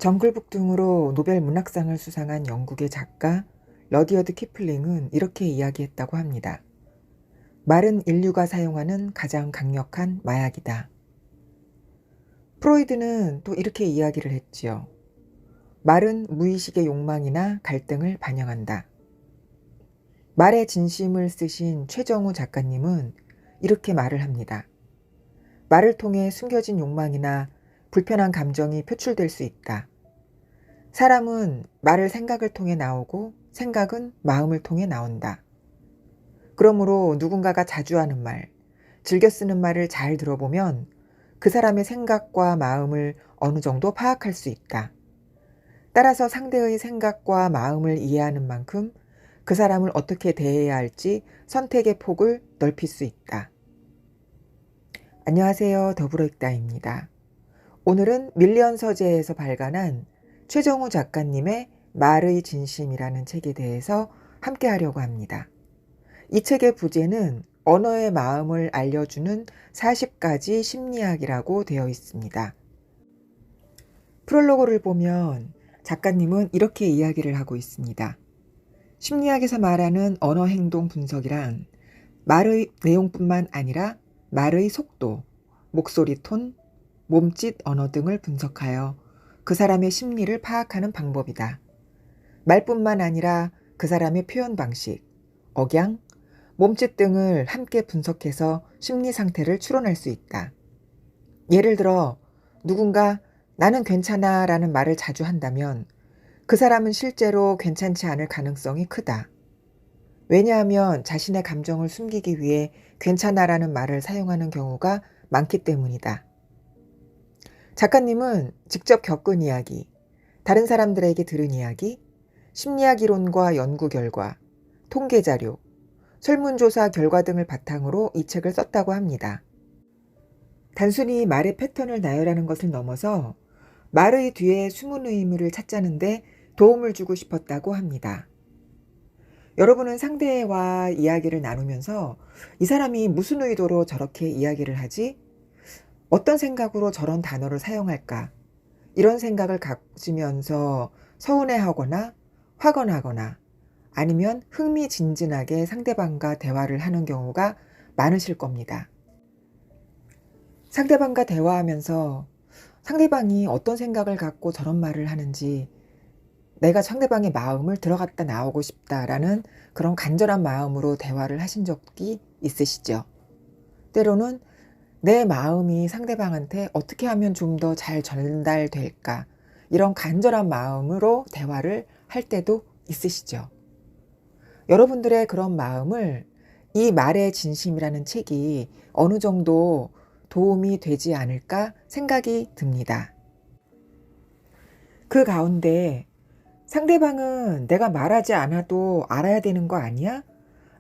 정글북 등으로 노벨 문학상을 수상한 영국의 작가 러디어드 키플링은 이렇게 이야기했다고 합니다. 말은 인류가 사용하는 가장 강력한 마약이다. 프로이드는 또 이렇게 이야기를 했지요. 말은 무의식의 욕망이나 갈등을 반영한다. 말의 진심을 쓰신 최정우 작가님은 이렇게 말을 합니다. 말을 통해 숨겨진 욕망이나 불편한 감정이 표출될 수 있다. 사람은 말을 생각을 통해 나오고 생각은 마음을 통해 나온다. 그러므로 누군가가 자주 하는 말, 즐겨 쓰는 말을 잘 들어보면 그 사람의 생각과 마음을 어느 정도 파악할 수 있다. 따라서 상대의 생각과 마음을 이해하는 만큼 그 사람을 어떻게 대해야 할지 선택의 폭을 넓힐 수 있다. 안녕하세요. 더불어읽다입니다. 오늘은 밀리언 서재에서 발간한 최정우 작가님의 말의 진심이라는 책에 대해서 함께 하려고 합니다. 이 책의 부제는 언어의 마음을 알려주는 40가지 심리학이라고 되어 있습니다. 프롤로그를 보면 작가님은 이렇게 이야기를 하고 있습니다. 심리학에서 말하는 언어 행동 분석이란 말의 내용뿐만 아니라 말의 속도, 목소리 톤, 몸짓 언어 등을 분석하여 그 사람의 심리를 파악하는 방법이다. 말뿐만 아니라 그 사람의 표현 방식, 억양, 몸짓 등을 함께 분석해서 심리 상태를 추론할 수 있다. 예를 들어 누군가 나는 괜찮아 라는 말을 자주 한다면 그 사람은 실제로 괜찮지 않을 가능성이 크다. 왜냐하면 자신의 감정을 숨기기 위해 괜찮아 라는 말을 사용하는 경우가 많기 때문이다. 작가님은 직접 겪은 이야기, 다른 사람들에게 들은 이야기, 심리학 이론과 연구 결과, 통계 자료, 설문조사 결과 등을 바탕으로 이 책을 썼다고 합니다. 단순히 말의 패턴을 나열하는 것을 넘어서 말의 뒤에 숨은 의미를 찾자는데 도움을 주고 싶었다고 합니다. 여러분은 상대와 이야기를 나누면서 이 사람이 무슨 의도로 저렇게 이야기를 하지? 어떤 생각으로 저런 단어를 사용할까? 이런 생각을 가지면서 서운해하거나 화가 아니면 흥미진진하게 상대방과 대화를 하는 경우가 많으실 겁니다. 상대방과 대화하면서 상대방이 어떤 생각을 갖고 저런 말을 하는지 내가 상대방의 마음을 들어갔다 나오고 싶다라는 그런 간절한 마음으로 대화를 하신 적이 있으시죠? 때로는 내 마음이 상대방한테 어떻게 하면 좀 더 잘 전달될까? 이런 간절한 마음으로 대화를 할 때도 있으시죠? 여러분들의 그런 마음을 이 말의 진심이라는 책이 어느 정도 도움이 되지 않을까 생각이 듭니다. 그 가운데 상대방은 내가 말하지 않아도 알아야 되는 거 아니야?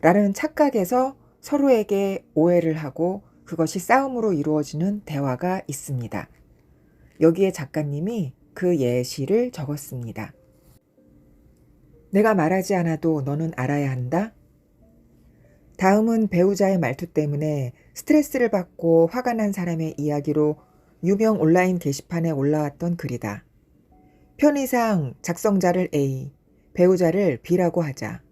라는 착각에서 서로에게 오해를 하고 그것이 싸움으로 이루어지는 대화가 있습니다. 여기에 작가님이 그 예시를 적었습니다. 내가 말하지 않아도 너는 알아야 한다? 다음은 배우자의 말투 때문에 스트레스를 받고 화가 난 사람의 이야기로 유명 온라인 게시판에 올라왔던 글이다. 편의상 작성자를 A, 배우자를 B라고 하자.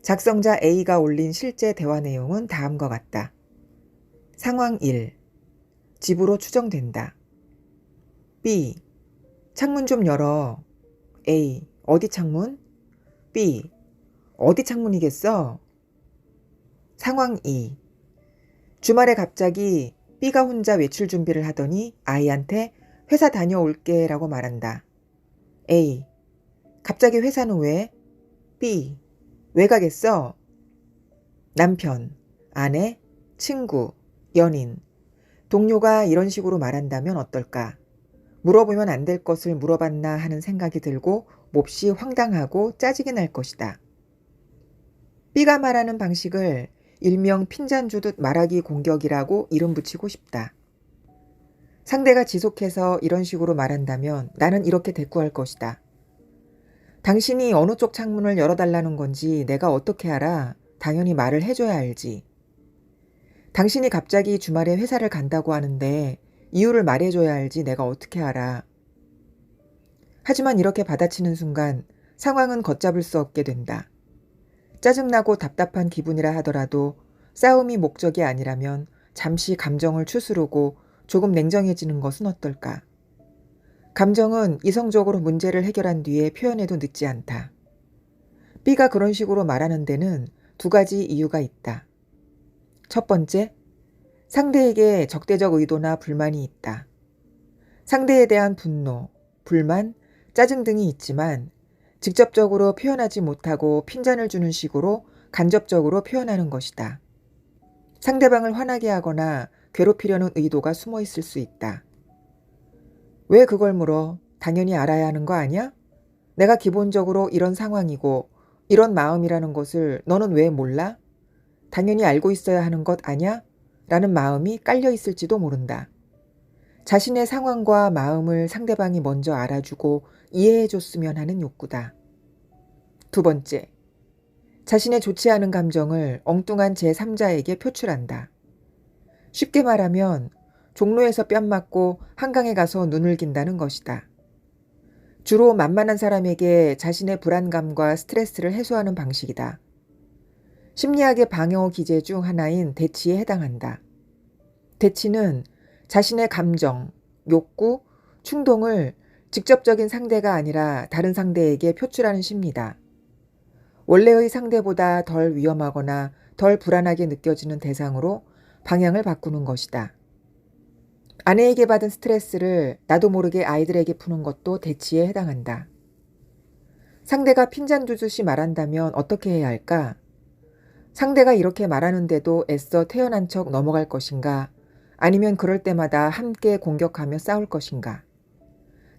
작성자 A가 올린 실제 대화 내용은 다음과 같다. 상황 1. 집으로 추정된다. B. 창문 좀 열어. A. 어디 창문? B. 어디 창문이겠어? 상황 2. 주말에 갑자기 B가 혼자 외출 준비를 하더니 아이한테 회사 다녀올게 라고 말한다. A. 갑자기 회사는 왜? B. 왜 가겠어? 남편, 아내, 친구, 연인, 동료가 이런 식으로 말한다면 어떨까? 물어보면 안 될 것을 물어봤나 하는 생각이 들고 몹시 황당하고 짜증이 날 것이다. B가 말하는 방식을 일명 핀잔 주듯 말하기 공격이라고 이름 붙이고 싶다. 상대가 지속해서 이런 식으로 말한다면 나는 이렇게 대꾸할 것이다. 당신이 어느 쪽 창문을 열어달라는 건지 내가 어떻게 알아? 당연히 말을 해줘야 알지. 당신이 갑자기 주말에 회사를 간다고 하는데 이유를 말해줘야 알지 내가 어떻게 알아. 하지만 이렇게 받아치는 순간 상황은 걷잡을 수 없게 된다. 짜증나고 답답한 기분이라 하더라도 싸움이 목적이 아니라면 잠시 감정을 추스르고 조금 냉정해지는 것은 어떨까? 감정은 이성적으로 문제를 해결한 뒤에 표현해도 늦지 않다. B가 그런 식으로 말하는 데는 두 가지 이유가 있다. 첫 번째, 상대에게 적대적 의도나 불만이 있다. 상대에 대한 분노, 불만, 짜증 등이 있지만 직접적으로 표현하지 못하고 핀잔을 주는 식으로 간접적으로 표현하는 것이다. 상대방을 화나게 하거나 괴롭히려는 의도가 숨어 있을 수 있다. 왜 그걸 물어? 당연히 알아야 하는 거 아니야? 내가 기본적으로 이런 상황이고 이런 마음이라는 것을 너는 왜 몰라? 당연히 알고 있어야 하는 것 아냐? 라는 마음이 깔려 있을지도 모른다. 자신의 상황과 마음을 상대방이 먼저 알아주고 이해해줬으면 하는 욕구다. 두 번째, 자신의 좋지 않은 감정을 엉뚱한 제3자에게 표출한다. 쉽게 말하면 종로에서 뺨 맞고 한강에 가서 눈을 긴다는 것이다. 주로 만만한 사람에게 자신의 불안감과 스트레스를 해소하는 방식이다. 심리학의 방어 기제 중 하나인 대치에 해당한다. 대치는 자신의 감정, 욕구, 충동을 직접적인 상대가 아니라 다른 상대에게 표출하는 심리다. 원래의 상대보다 덜 위험하거나 덜 불안하게 느껴지는 대상으로 방향을 바꾸는 것이다. 아내에게 받은 스트레스를 나도 모르게 아이들에게 푸는 것도 대치에 해당한다. 상대가 핀잔 두듯이 말한다면 어떻게 해야 할까? 상대가 이렇게 말하는데도 애써 태연한 척 넘어갈 것인가? 아니면 그럴 때마다 함께 공격하며 싸울 것인가?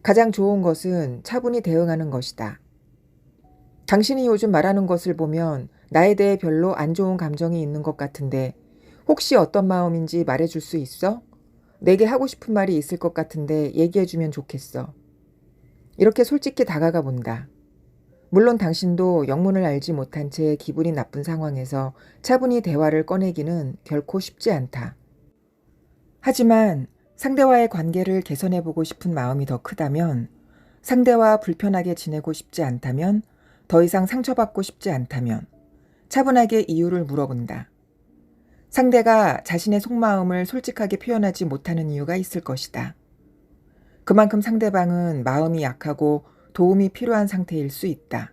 가장 좋은 것은 차분히 대응하는 것이다. 당신이 요즘 말하는 것을 보면 나에 대해 별로 안 좋은 감정이 있는 것 같은데 혹시 어떤 마음인지 말해줄 수 있어? 내게 하고 싶은 말이 있을 것 같은데 얘기해주면 좋겠어. 이렇게 솔직히 다가가 본다. 물론 당신도 영문을 알지 못한 채 기분이 나쁜 상황에서 차분히 대화를 꺼내기는 결코 쉽지 않다. 하지만 상대와의 관계를 개선해보고 싶은 마음이 더 크다면, 상대와 불편하게 지내고 싶지 않다면, 더 이상 상처받고 싶지 않다면 차분하게 이유를 물어본다. 상대가 자신의 속마음을 솔직하게 표현하지 못하는 이유가 있을 것이다. 그만큼 상대방은 마음이 약하고 도움이 필요한 상태일 수 있다.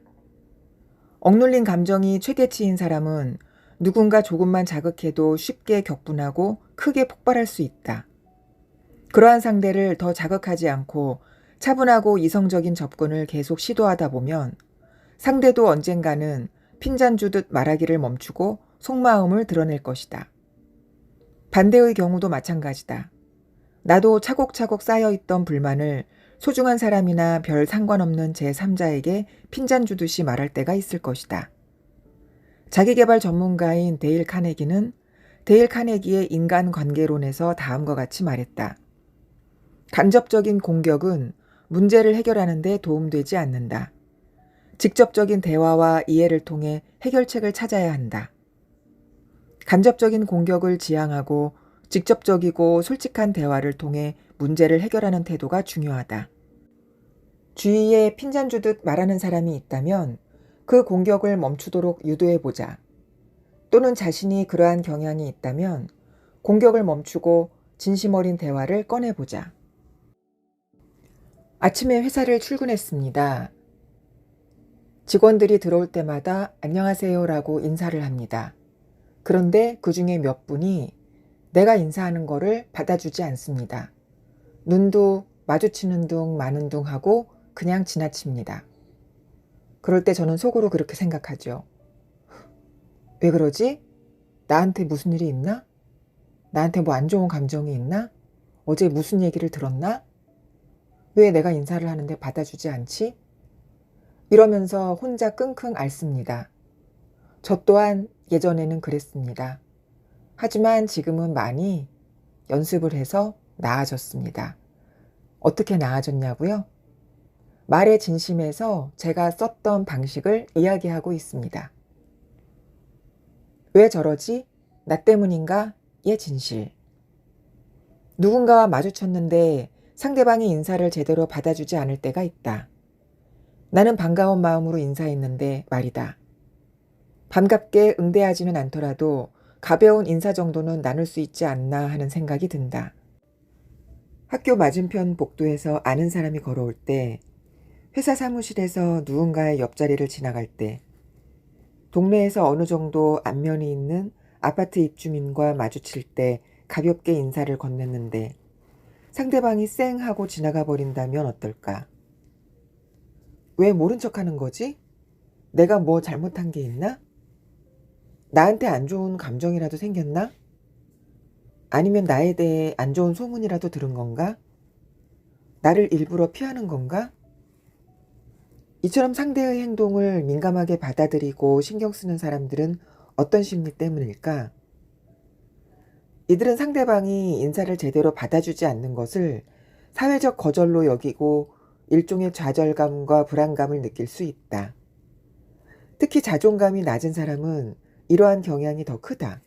억눌린 감정이 최대치인 사람은 누군가 조금만 자극해도 쉽게 격분하고 크게 폭발할 수 있다. 그러한 상대를 더 자극하지 않고 차분하고 이성적인 접근을 계속 시도하다 보면 상대도 언젠가는 핀잔 주듯 말하기를 멈추고 속마음을 드러낼 것이다. 반대의 경우도 마찬가지다. 나도 차곡차곡 쌓여있던 불만을 소중한 사람이나 별 상관없는 제3자에게 핀잔 주듯이 말할 때가 있을 것이다. 자기계발 전문가인 데일 카네기는 데일 카네기의 인간관계론에서 다음과 같이 말했다. 간접적인 공격은 문제를 해결하는 데 도움되지 않는다. 직접적인 대화와 이해를 통해 해결책을 찾아야 한다. 간접적인 공격을 지향하고 직접적이고 솔직한 대화를 통해 문제를 해결하는 태도가 중요하다. 주위에 핀잔 주듯 말하는 사람이 있다면 그 공격을 멈추도록 유도해보자. 또는 자신이 그러한 경향이 있다면 공격을 멈추고 진심 어린 대화를 꺼내보자. 아침에 회사를 출근했습니다. 직원들이 들어올 때마다 안녕하세요라고 인사를 합니다. 그런데 그 중에 몇 분이 내가 인사하는 거를 받아주지 않습니다. 눈도 마주치는 둥 마는 둥 하고 그냥 지나칩니다. 그럴 때 저는 속으로 그렇게 생각하죠. 왜 그러지? 나한테 무슨 일이 있나? 나한테 뭐 안 좋은 감정이 있나? 어제 무슨 얘기를 들었나? 왜 내가 인사를 하는데 받아주지 않지? 이러면서 혼자 끙끙 앓습니다. 저 또한 예전에는 그랬습니다. 하지만 지금은 많이 연습을 해서 나아졌습니다. 어떻게 나아졌냐고요? 말의 진심에서 제가 썼던 방식을 이야기하고 있습니다. 왜 저러지? 나 때문인가? 의 진실. 누군가와 마주쳤는데 상대방이 인사를 제대로 받아주지 않을 때가 있다. 나는 반가운 마음으로 인사했는데 말이다. 반갑게 응대하지는 않더라도 가벼운 인사 정도는 나눌 수 있지 않나 하는 생각이 든다. 학교 맞은편 복도에서 아는 사람이 걸어올 때, 회사 사무실에서 누군가의 옆자리를 지나갈 때, 동네에서 어느 정도 안면이 있는 아파트 입주민과 마주칠 때 가볍게 인사를 건넸는데 상대방이 쌩 하고 지나가 버린다면 어떨까? 왜 모른 척하는 거지? 내가 뭐 잘못한 게 있나? 나한테 안 좋은 감정이라도 생겼나? 아니면 나에 대해 안 좋은 소문이라도 들은 건가? 나를 일부러 피하는 건가? 이처럼 상대의 행동을 민감하게 받아들이고 신경 쓰는 사람들은 어떤 심리 때문일까? 이들은 상대방이 인사를 제대로 받아주지 않는 것을 사회적 거절로 여기고 일종의 좌절감과 불안감을 느낄 수 있다. 특히 자존감이 낮은 사람은 이러한 경향이 더 크다.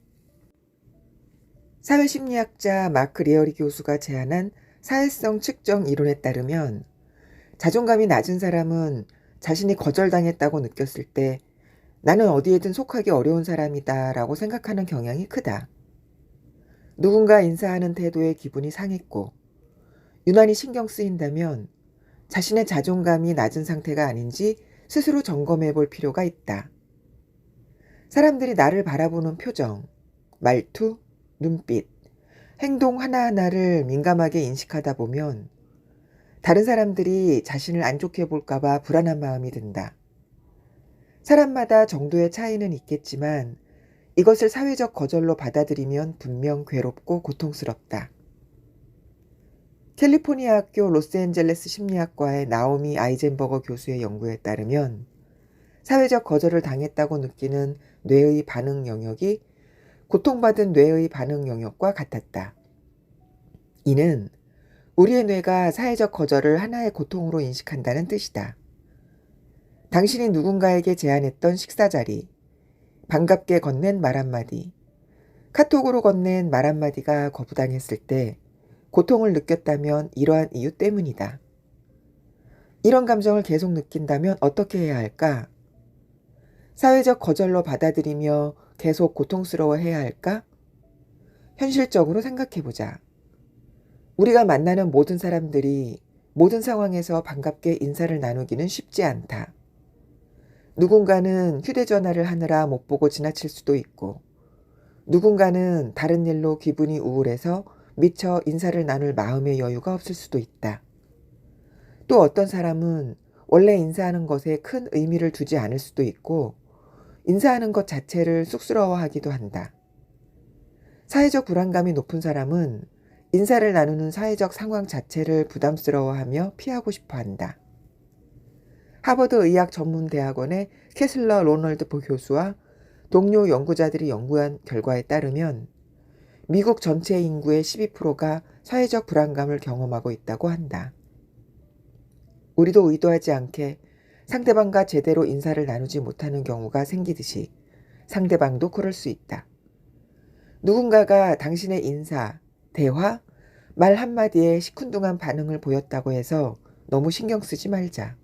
사회심리학자 마크 레어리 교수가 제안한 사회성 측정 이론에 따르면 자존감이 낮은 사람은 자신이 거절당했다고 느꼈을 때 나는 어디에든 속하기 어려운 사람이다 라고 생각하는 경향이 크다. 누군가 인사하는 태도에 기분이 상했고 유난히 신경 쓰인다면 자신의 자존감이 낮은 상태가 아닌지 스스로 점검해 볼 필요가 있다. 사람들이 나를 바라보는 표정, 말투, 눈빛, 행동 하나하나를 민감하게 인식하다 보면 다른 사람들이 자신을 안 좋게 볼까봐 불안한 마음이 든다. 사람마다 정도의 차이는 있겠지만 이것을 사회적 거절로 받아들이면 분명 괴롭고 고통스럽다. 캘리포니아 학교 로스앤젤레스 심리학과의 나오미 아이젠버거 교수의 연구에 따르면 사회적 거절을 당했다고 느끼는 뇌의 반응 영역이 고통받은 뇌의 반응 영역과 같았다. 이는 우리의 뇌가 사회적 거절을 하나의 고통으로 인식한다는 뜻이다. 당신이 누군가에게 제안했던 식사 자리, 반갑게 건넨 말 한마디, 카톡으로 건넨 말 한마디가 거부당했을 때 고통을 느꼈다면 이러한 이유 때문이다. 이런 감정을 계속 느낀다면 어떻게 해야 할까? 사회적 거절로 받아들이며 계속 고통스러워해야 할까? 현실적으로 생각해보자. 우리가 만나는 모든 사람들이 모든 상황에서 반갑게 인사를 나누기는 쉽지 않다. 누군가는 휴대전화를 하느라 못 보고 지나칠 수도 있고, 누군가는 다른 일로 기분이 우울해서 미처 인사를 나눌 마음의 여유가 없을 수도 있다. 또 어떤 사람은 원래 인사하는 것에 큰 의미를 두지 않을 수도 있고, 인사하는 것 자체를 쑥스러워하기도 한다. 사회적 불안감이 높은 사람은 인사를 나누는 사회적 상황 자체를 부담스러워하며 피하고 싶어 한다. 하버드 의학전문대학원의 캐슬러 로널드 교수와 동료 연구자들이 연구한 결과에 따르면 미국 전체 인구의 12%가 사회적 불안감을 경험하고 있다고 한다. 우리도 의도하지 않게 상대방과 제대로 인사를 나누지 못하는 경우가 생기듯이 상대방도 그럴 수 있다. 누군가가 당신의 인사, 대화, 말 한마디에 시큰둥한 반응을 보였다고 해서 너무 신경 쓰지 말자.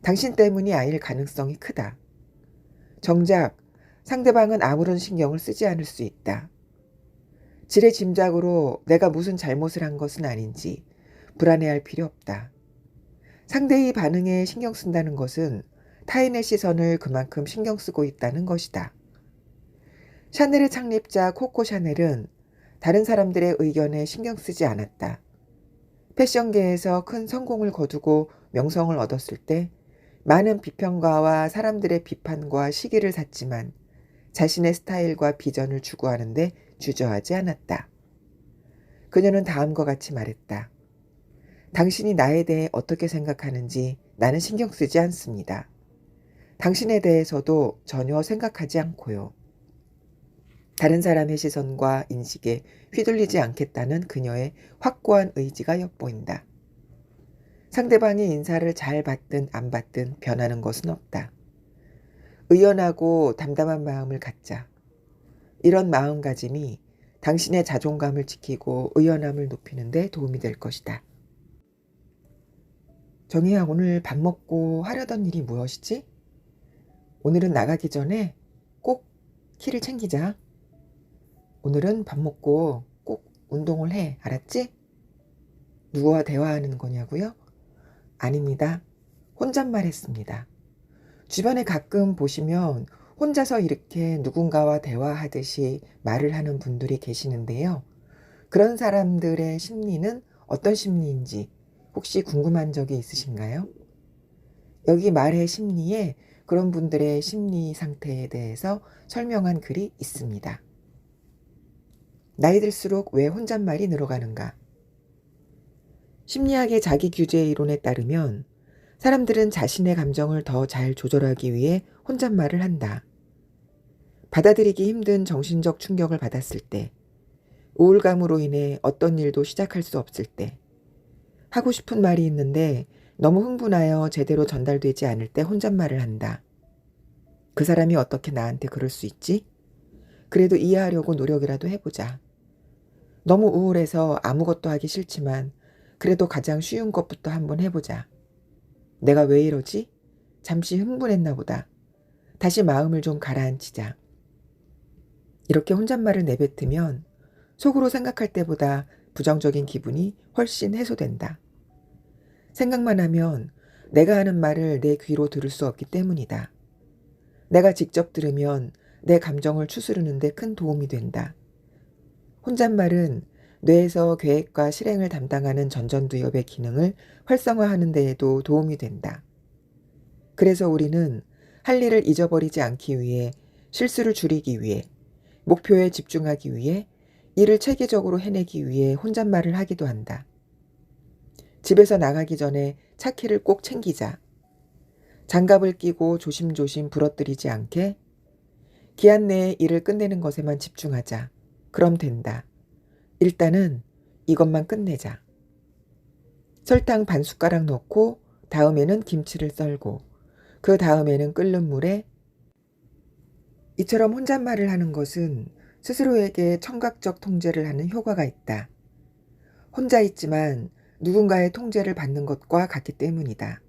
당신 때문이 아닐 가능성이 크다. 정작 상대방은 아무런 신경을 쓰지 않을 수 있다. 지레 짐작으로 내가 무슨 잘못을 한 것은 아닌지 불안해할 필요 없다. 상대의 반응에 신경 쓴다는 것은 타인의 시선을 그만큼 신경 쓰고 있다는 것이다. 샤넬의 창립자 코코 샤넬은 다른 사람들의 의견에 신경 쓰지 않았다. 패션계에서 큰 성공을 거두고 명성을 얻었을 때 많은 비평가와 사람들의 비판과 시기를 샀지만 자신의 스타일과 비전을 추구하는데 주저하지 않았다. 그녀는 다음과 같이 말했다. 당신이 나에 대해 어떻게 생각하는지 나는 신경 쓰지 않습니다. 당신에 대해서도 전혀 생각하지 않고요. 다른 사람의 시선과 인식에 휘둘리지 않겠다는 그녀의 확고한 의지가 엿보인다. 상대방이 인사를 잘 받든 안 받든 변하는 것은 없다. 의연하고 담담한 마음을 갖자. 이런 마음가짐이 당신의 자존감을 지키고 의연함을 높이는 데 도움이 될 것이다. 정희야, 오늘 밥 먹고 하려던 일이 무엇이지? 오늘은 나가기 전에 꼭 키를 챙기자. 오늘은 밥 먹고 꼭 운동을 해. 알았지? 누구와 대화하는 거냐고요? 아닙니다. 혼잣말 했습니다. 주변에 가끔 보시면 혼자서 이렇게 누군가와 대화하듯이 말을 하는 분들이 계시는데요. 그런 사람들의 심리는 어떤 심리인지 혹시 궁금한 적이 있으신가요? 여기 말의 심리에 그런 분들의 심리 상태에 대해서 설명한 글이 있습니다. 나이 들수록 왜 혼잣말이 늘어가는가? 심리학의 자기 규제 이론에 따르면 사람들은 자신의 감정을 더 잘 조절하기 위해 혼잣말을 한다. 받아들이기 힘든 정신적 충격을 받았을 때, 우울감으로 인해 어떤 일도 시작할 수 없을 때, 하고 싶은 말이 있는데 너무 흥분하여 제대로 전달되지 않을 때 혼잣말을 한다. 그 사람이 어떻게 나한테 그럴 수 있지? 그래도 이해하려고 노력이라도 해보자. 너무 우울해서 아무것도 하기 싫지만 그래도 가장 쉬운 것부터 한번 해보자. 내가 왜 이러지? 잠시 흥분했나 보다. 다시 마음을 좀 가라앉히자. 이렇게 혼잣말을 내뱉으면 속으로 생각할 때보다 부정적인 기분이 훨씬 해소된다. 생각만 하면 내가 하는 말을 내 귀로 들을 수 없기 때문이다. 내가 직접 들으면 내 감정을 추스르는 데 큰 도움이 된다. 혼잣말은 뇌에서 계획과 실행을 담당하는 전전두엽의 기능을 활성화하는 데에도 도움이 된다. 그래서 우리는 할 일을 잊어버리지 않기 위해, 실수를 줄이기 위해, 목표에 집중하기 위해, 일을 체계적으로 해내기 위해 혼잣말을 하기도 한다. 집에서 나가기 전에 차키를 꼭 챙기자. 장갑을 끼고 조심조심 부러뜨리지 않게, 기한 내에 일을 끝내는 것에만 집중하자. 그럼 된다. 일단은 이것만 끝내자. 설탕 반 숟가락 넣고 다음에는 김치를 썰고 그 다음에는 끓는 물에, 이처럼 혼잣말을 하는 것은 스스로에게 청각적 통제를 하는 효과가 있다. 혼자 있지만 누군가의 통제를 받는 것과 같기 때문이다.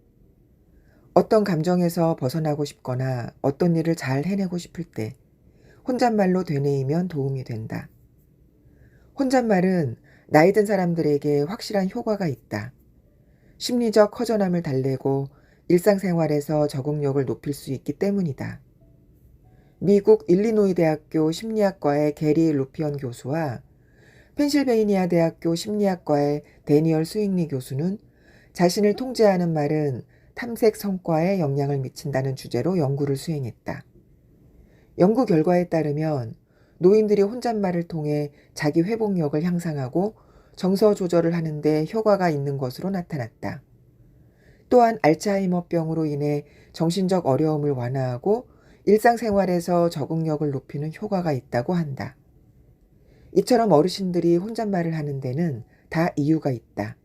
어떤 감정에서 벗어나고 싶거나 어떤 일을 잘 해내고 싶을 때 혼잣말로 되뇌이면 도움이 된다. 혼잣말은 나이 든 사람들에게 확실한 효과가 있다. 심리적 허전함을 달래고 일상생활에서 적응력을 높일 수 있기 때문이다. 미국 일리노이 대학교 심리학과의 게리 루피언 교수와 펜실베이니아 대학교 심리학과의 데니얼 스윙리 교수는 자신을 통제하는 말은 탐색 성과에 영향을 미친다는 주제로 연구를 수행했다. 연구 결과에 따르면 노인들이 혼잣말을 통해 자기 회복력을 향상하고 정서 조절을 하는 데 효과가 있는 것으로 나타났다. 또한 알츠하이머병으로 인해 정신적 어려움을 완화하고 일상생활에서 적응력을 높이는 효과가 있다고 한다. 이처럼 어르신들이 혼잣말을 하는 데는 다 이유가 있다.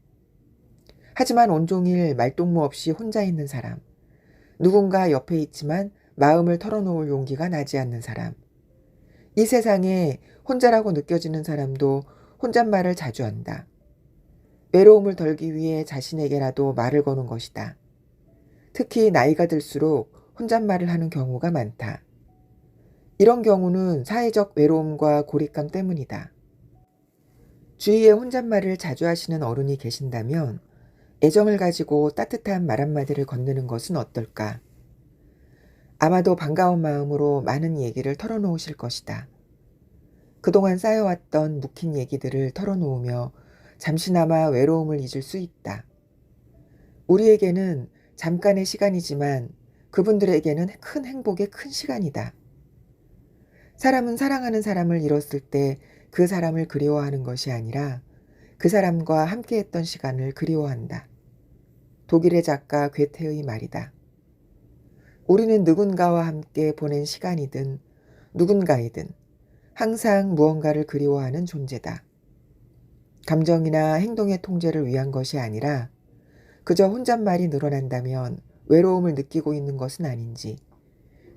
하지만 온종일 말동무 없이 혼자 있는 사람, 누군가 옆에 있지만 마음을 털어놓을 용기가 나지 않는 사람, 이 세상에 혼자라고 느껴지는 사람도 혼잣말을 자주 한다. 외로움을 덜기 위해 자신에게라도 말을 거는 것이다. 특히 나이가 들수록 혼잣말을 하는 경우가 많다. 이런 경우는 사회적 외로움과 고립감 때문이다. 주위에 혼잣말을 자주 하시는 어른이 계신다면 애정을 가지고 따뜻한 말 한마디를 건네는 것은 어떨까? 아마도 반가운 마음으로 많은 얘기를 털어놓으실 것이다. 그동안 쌓여왔던 묵힌 얘기들을 털어놓으며 잠시나마 외로움을 잊을 수 있다. 우리에게는 잠깐의 시간이지만 그분들에게는 큰 행복의 큰 시간이다. 사람은 사랑하는 사람을 잃었을 때 그 사람을 그리워하는 것이 아니라 그 사람과 함께했던 시간을 그리워한다. 독일의 작가 괴테의 말이다. 우리는 누군가와 함께 보낸 시간이든 누군가이든 항상 무언가를 그리워하는 존재다. 감정이나 행동의 통제를 위한 것이 아니라 그저 혼잣말이 늘어난다면 외로움을 느끼고 있는 것은 아닌지,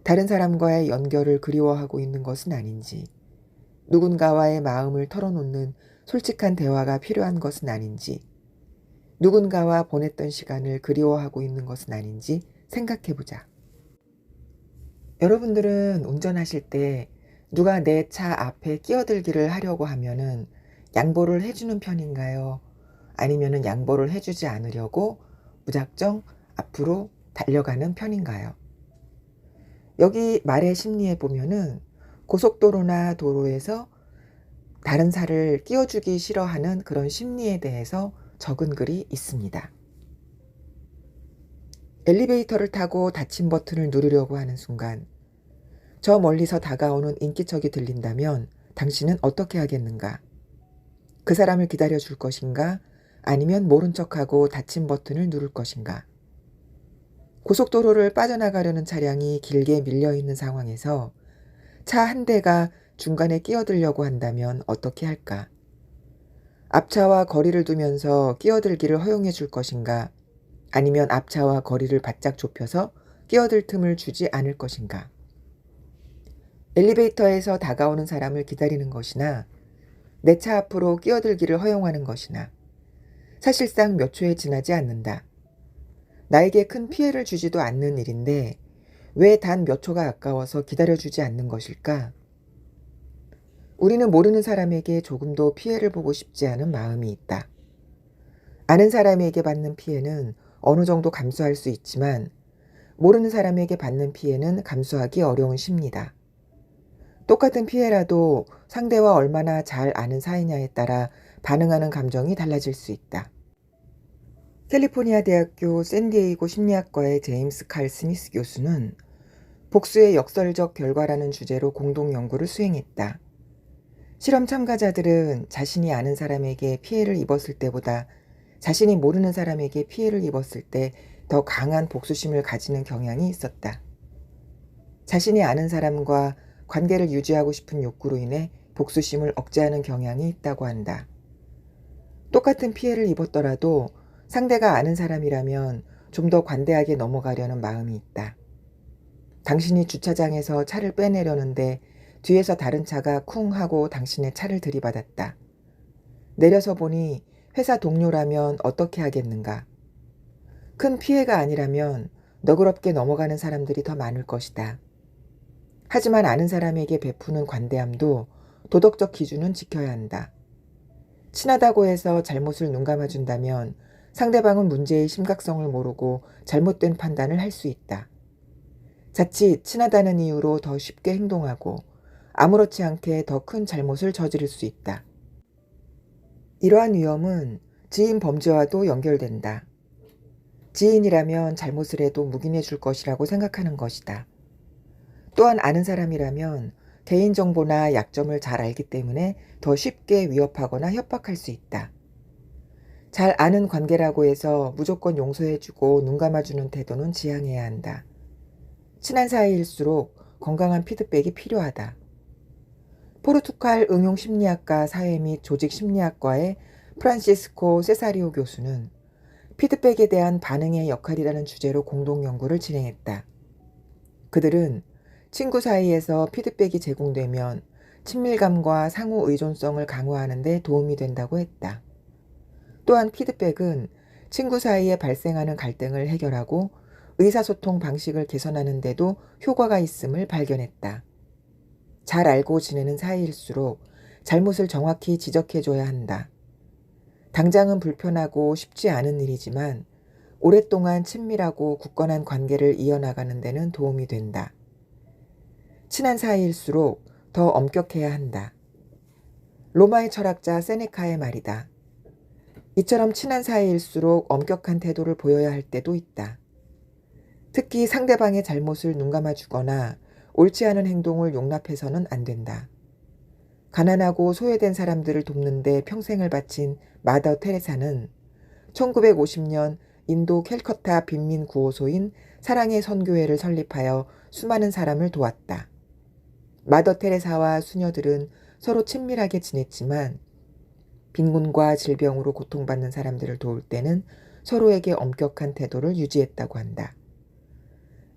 다른 사람과의 연결을 그리워하고 있는 것은 아닌지, 누군가와의 마음을 털어놓는 솔직한 대화가 필요한 것은 아닌지, 누군가와 보냈던 시간을 그리워하고 있는 것은 아닌지 생각해 보자. 여러분들은 운전하실 때 누가 내 차 앞에 끼어들기를 하려고 하면은 양보를 해주는 편인가요? 아니면은 양보를 해주지 않으려고 무작정 앞으로 달려가는 편인가요? 여기 말의 심리에 보면은 고속도로나 도로에서 다른 차를 끼워주기 싫어하는 그런 심리에 대해서 적은 글이 있습니다. 엘리베이터를 타고 닫힘 버튼을 누르려고 하는 순간 저 멀리서 다가오는 인기척이 들린다면 당신은 어떻게 하겠는가? 그 사람을 기다려 줄 것인가? 아니면 모른 척하고 닫힘 버튼을 누를 것인가? 고속도로를 빠져나가려는 차량이 길게 밀려 있는 상황에서 차 한 대가 중간에 끼어들려고 한다면 어떻게 할까? 앞차와 거리를 두면서 끼어들기를 허용해 줄 것인가? 아니면 앞차와 거리를 바짝 좁혀서 끼어들 틈을 주지 않을 것인가? 엘리베이터에서 다가오는 사람을 기다리는 것이나 내 차 앞으로 끼어들기를 허용하는 것이나 사실상 몇 초에 지나지 않는다. 나에게 큰 피해를 주지도 않는 일인데 왜 단 몇 초가 아까워서 기다려주지 않는 것일까? 우리는 모르는 사람에게 조금도 피해를 보고 싶지 않은 마음이 있다. 아는 사람에게 받는 피해는 어느 정도 감수할 수 있지만 모르는 사람에게 받는 피해는 감수하기 어려운 심리다. 똑같은 피해라도 상대와 얼마나 잘 아는 사이냐에 따라 반응하는 감정이 달라질 수 있다. 캘리포니아 대학교 샌디에이고 심리학과의 제임스 칼 스미스 교수는 복수의 역설적 결과라는 주제로 공동 연구를 수행했다. 실험 참가자들은 자신이 아는 사람에게 피해를 입었을 때보다 자신이 모르는 사람에게 피해를 입었을 때 더 강한 복수심을 가지는 경향이 있었다. 자신이 아는 사람과 관계를 유지하고 싶은 욕구로 인해 복수심을 억제하는 경향이 있다고 한다. 똑같은 피해를 입었더라도 상대가 아는 사람이라면 좀 더 관대하게 넘어가려는 마음이 있다. 당신이 주차장에서 차를 빼내려는데 뒤에서 다른 차가 쿵 하고 당신의 차를 들이받았다. 내려서 보니 회사 동료라면 어떻게 하겠는가? 큰 피해가 아니라면 너그럽게 넘어가는 사람들이 더 많을 것이다. 하지만 아는 사람에게 베푸는 관대함도 도덕적 기준은 지켜야 한다. 친하다고 해서 잘못을 눈감아준다면 상대방은 문제의 심각성을 모르고 잘못된 판단을 할 수 있다. 자칫 친하다는 이유로 더 쉽게 행동하고 아무렇지 않게 더 큰 잘못을 저지를 수 있다. 이러한 위험은 지인 범죄와도 연결된다. 지인이라면 잘못을 해도 묵인해 줄 것이라고 생각하는 것이다. 또한 아는 사람이라면 개인정보나 약점을 잘 알기 때문에 더 쉽게 위협하거나 협박할 수 있다. 잘 아는 관계라고 해서 무조건 용서해주고 눈감아주는 태도는 지양해야 한다. 친한 사이일수록 건강한 피드백이 필요하다. 포르투갈 응용심리학과 사회 및 조직심리학과의 프란시스코 세사리오 교수는 피드백에 대한 반응의 역할이라는 주제로 공동연구를 진행했다. 그들은 친구 사이에서 피드백이 제공되면 친밀감과 상호 의존성을 강화하는 데 도움이 된다고 했다. 또한 피드백은 친구 사이에 발생하는 갈등을 해결하고 의사소통 방식을 개선하는 데도 효과가 있음을 발견했다. 잘 알고 지내는 사이일수록 잘못을 정확히 지적해줘야 한다. 당장은 불편하고 쉽지 않은 일이지만 오랫동안 친밀하고 굳건한 관계를 이어나가는 데는 도움이 된다. 친한 사이일수록 더 엄격해야 한다. 로마의 철학자 세네카의 말이다. 이처럼 친한 사이일수록 엄격한 태도를 보여야 할 때도 있다. 특히 상대방의 잘못을 눈감아주거나 옳지 않은 행동을 용납해서는 안 된다. 가난하고 소외된 사람들을 돕는 데 평생을 바친 마더 테레사는 1950년 인도 캘커타 빈민 구호소인 사랑의 선교회를 설립하여 수많은 사람을 도왔다. 마더 테레사와 수녀들은 서로 친밀하게 지냈지만 빈곤과 질병으로 고통받는 사람들을 도울 때는 서로에게 엄격한 태도를 유지했다고 한다.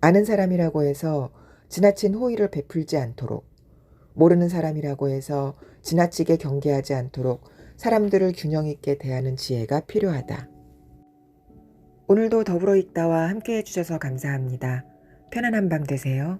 아는 사람이라고 해서 지나친 호의를 베풀지 않도록, 모르는 사람이라고 해서 지나치게 경계하지 않도록 사람들을 균형 있게 대하는 지혜가 필요하다. 오늘도 더불어 읽다와 함께 해주셔서 감사합니다. 편안한 밤 되세요.